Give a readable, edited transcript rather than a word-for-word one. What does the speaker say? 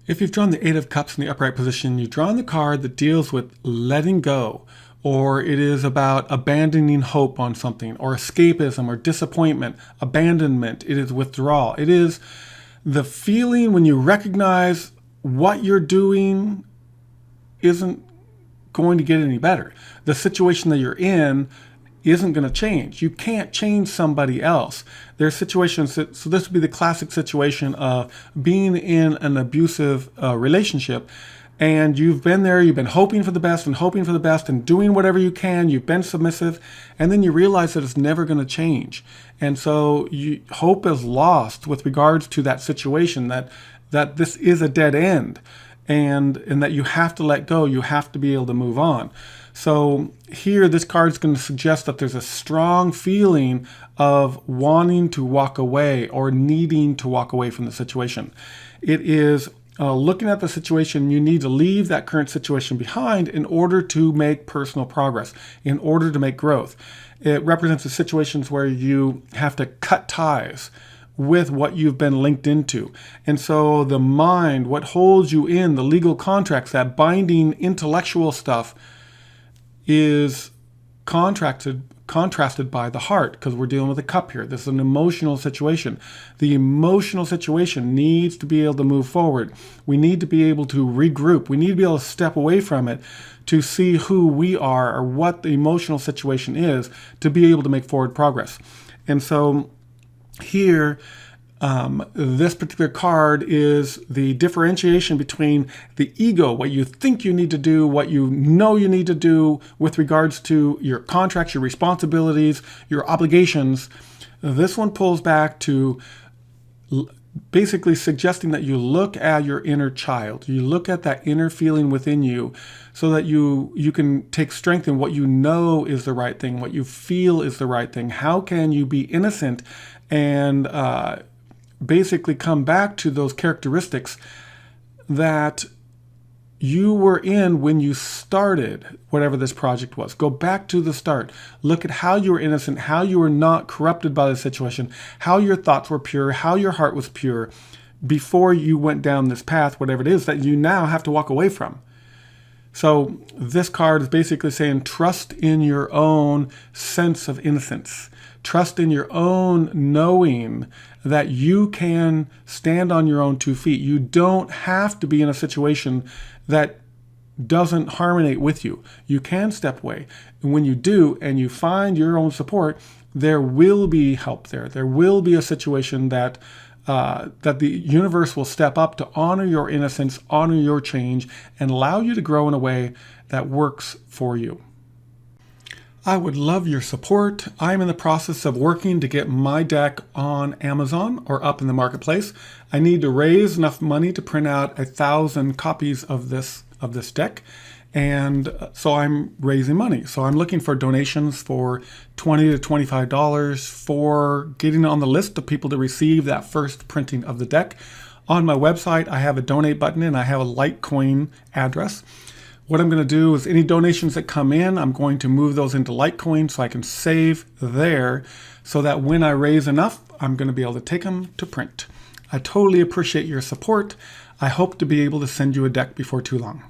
If you've drawn the Eight of Cups in the upright position, you've drawn the card that deals with letting go, or it is about abandoning hope on something, or escapism, or disappointment, abandonment. It is withdrawal. It is the feeling when you recognize what you're doing isn't going to get any better. The situation that you're in isn't going to change. You can't change somebody else. There's situations that, so this would be the classic situation of being in an abusive relationship, and you've been there, you've been hoping for the best and hoping for the best and doing whatever you can, you've been submissive, and then you realize that it's never going to change. And so hope is lost with regards to that situation, that this is a dead end, and that you have to let go, you have to be able to move on. So here, this card is going to suggest that there's a strong feeling of wanting to walk away or needing to walk away from the situation. It is looking at the situation, you need to leave that current situation behind in order to make personal progress, in order to make growth. It represents the situations where you have to cut ties with what you've been linked into. And so the mind, what holds you in, the legal contracts, that binding intellectual stuff, is contrasted by the heart, because we're dealing with a cup here. This is an emotional situation. The emotional situation needs to be able to move forward. We need to be able to regroup. We need to be able to step away from it to see who we are or what the emotional situation is to be able to make forward progress. And so here, this particular card is the differentiation between the ego, what you think you need to do, what you know you need to do with regards to your contracts, your responsibilities, your obligations. This one pulls back to basically suggesting that you look at your inner child. You look at that inner feeling within you so that you can take strength in what you know is the right thing, what you feel is the right thing. How can you be innocent and basically come back to those characteristics that you were in when you started whatever this project was. Go back to the start. Look at how you were innocent, how you were not corrupted by the situation, how your thoughts were pure, how your heart was pure before you went down this path, whatever it is that you now have to walk away from. So this card is basically saying trust in your own sense of innocence. Trust in your own knowing that you can stand on your own 2 feet. You don't have to be in a situation that doesn't harmoniate with you. You can step away. And when you do, and you find your own support, there will be help there. There will be a situation that the universe will step up to honor your innocence, honor your change, and allow you to grow in a way that works for you. I would love your support. I'm in the process of working to get my deck on Amazon or up in the marketplace. I need to raise enough money to print out 1,000 copies of this deck. And so I'm raising money. So I'm looking for donations for $20 to $25 for getting on the list of people to receive that first printing of the deck. On my website, I have a donate button and I have a Litecoin address. What I'm going to do is any donations that come in, I'm going to move those into Litecoin so I can save there so that when I raise enough, I'm going to be able to take them to print. I totally appreciate your support. I hope to be able to send you a deck before too long.